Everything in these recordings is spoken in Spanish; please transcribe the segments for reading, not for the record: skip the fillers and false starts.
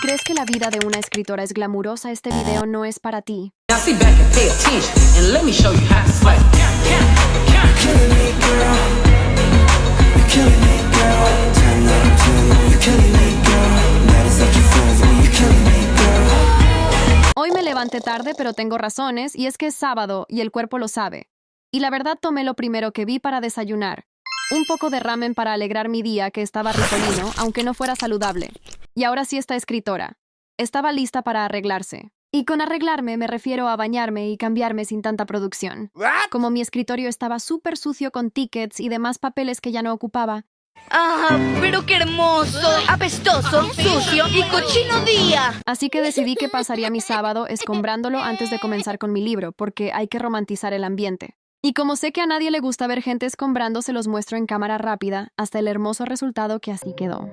crees que la vida de una escritora es glamurosa, este video no es para ti. Now sit back and pay attention, and let me show you how to slay. You're killing me, girl. You're killing me, girl. 10 out of 10. You're killing me, girl. Mad as at your friends when you're killing me, girl. Hoy me levanté tarde, pero tengo razones, y es que es sábado y el cuerpo lo sabe. Y la verdad tomé lo primero que vi para desayunar. Un poco de ramen para alegrar mi día, que estaba ricolino, aunque no fuera saludable. Y ahora sí está escritora. Estaba lista para arreglarse. Y con arreglarme me refiero a bañarme y cambiarme sin tanta producción. Como mi escritorio estaba súper sucio con tickets y demás papeles que ya no ocupaba. ¡Ah, pero qué hermoso! Apestoso, sucio y cochino día. Así que decidí que pasaría mi sábado escombrándolo antes de comenzar con mi libro, porque hay que romantizar el ambiente. Y como sé que a nadie le gusta ver gente escombrando, se los muestro en cámara rápida, hasta el hermoso resultado que así quedó.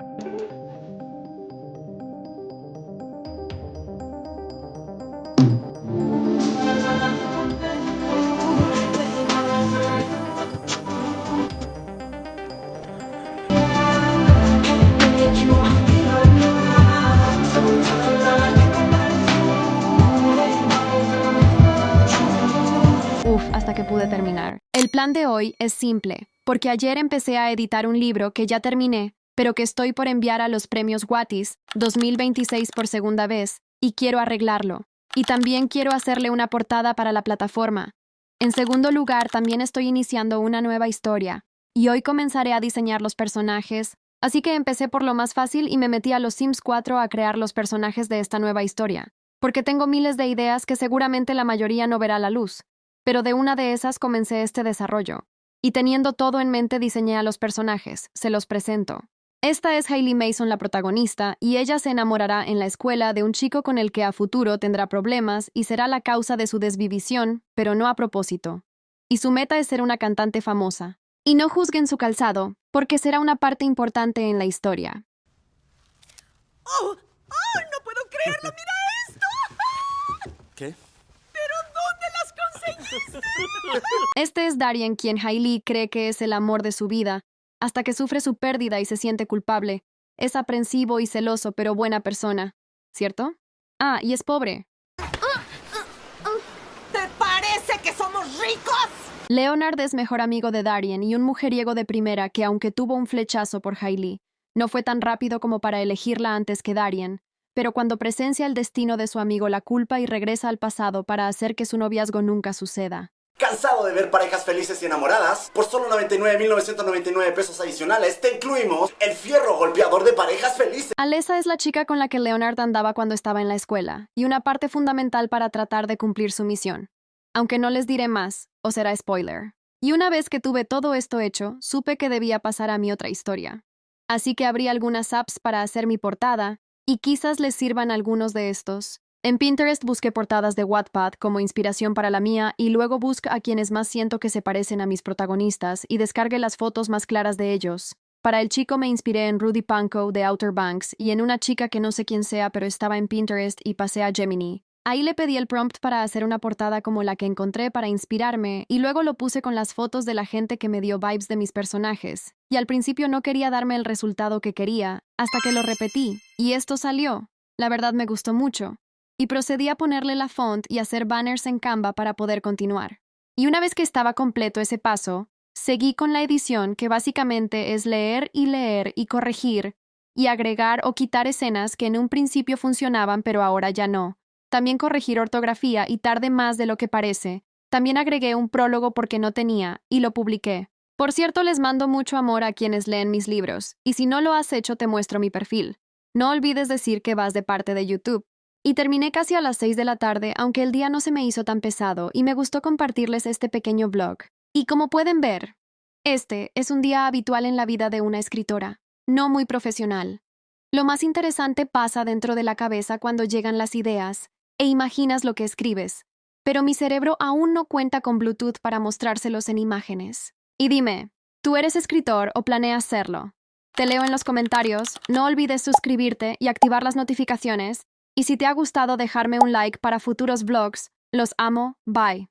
Hasta que pude terminar. El plan de hoy es simple, porque ayer empecé a editar un libro que ya terminé, pero que estoy por enviar a los premios Watis 2026 por segunda vez, y quiero arreglarlo. Y también quiero hacerle una portada para la plataforma. En segundo lugar, también estoy iniciando una nueva historia, y hoy comenzaré a diseñar los personajes, así que empecé por lo más fácil y me metí a los Sims 4 a crear los personajes de esta nueva historia, porque tengo miles de ideas que seguramente la mayoría no verá la luz. Pero de una de esas comencé este desarrollo. Y teniendo todo en mente diseñé a los personajes, se los presento. Esta es Hailey Mason, la protagonista, y ella se enamorará en la escuela de un chico con el que a futuro tendrá problemas y será la causa de su desvivisión, pero no a propósito. Y su meta es ser una cantante famosa. Y no juzguen su calzado, porque será una parte importante en la historia. ¡Oh! ¡No puedo creerlo! ¡Mira esto! ¿Qué? Este es Darien, quien Hailey cree que es el amor de su vida, hasta que sufre su pérdida y se siente culpable. Es aprensivo y celoso, pero buena persona, ¿cierto? Ah, y es pobre. ¿Te parece que somos ricos? Leonard es mejor amigo de Darien y un mujeriego de primera que, aunque tuvo un flechazo por Hailey, no fue tan rápido como para elegirla antes que Darien. Pero cuando presencia el destino de su amigo la culpa y regresa al pasado para hacer que su noviazgo nunca suceda. ¿Cansado de ver parejas felices y enamoradas? Por solo 99,999 pesos adicionales te incluimos el fierro golpeador de parejas felices. Alessa es la chica con la que Leonard andaba cuando estaba en la escuela, y una parte fundamental para tratar de cumplir su misión. Aunque no les diré más, o será spoiler. Y una vez que tuve todo esto hecho, supe que debía pasar a mi otra historia. Así que abrí algunas apps para hacer mi portada, y quizás les sirvan algunos de estos. En Pinterest busqué portadas de Wattpad como inspiración para la mía y luego busqué a quienes más siento que se parecen a mis protagonistas y descargué las fotos más claras de ellos. Para el chico me inspiré en Rudy Pankow de Outer Banks y en una chica que no sé quién sea pero estaba en Pinterest y pasé a Gemini. Ahí le pedí el prompt para hacer una portada como la que encontré para inspirarme y luego lo puse con las fotos de la gente que me dio vibes de mis personajes. Y al principio no quería darme el resultado que quería, hasta que lo repetí, y esto salió. La verdad me gustó mucho. Y procedí a ponerle la font y hacer banners en Canva para poder continuar. Y una vez que estaba completo ese paso, seguí con la edición, que básicamente es leer y corregir, y agregar o quitar escenas que en un principio funcionaban pero ahora ya no. También corregir ortografía y tardé más de lo que parece. También agregué un prólogo porque no tenía, y lo publiqué. Por cierto, les mando mucho amor a quienes leen mis libros, y si no lo has hecho te muestro mi perfil. No olvides decir que vas de parte de YouTube. Y terminé casi a las 6 de la tarde, aunque el día no se me hizo tan pesado, y me gustó compartirles este pequeño vlog. Y como pueden ver, este es un día habitual en la vida de una escritora, no muy profesional. Lo más interesante pasa dentro de la cabeza cuando llegan las ideas, e imaginas lo que escribes, pero mi cerebro aún no cuenta con Bluetooth para mostrárselos en imágenes. Y dime, ¿tú eres escritor o planeas serlo? Te leo en los comentarios, no olvides suscribirte y activar las notificaciones, y si te ha gustado dejarme un like para futuros vlogs. Los amo, bye.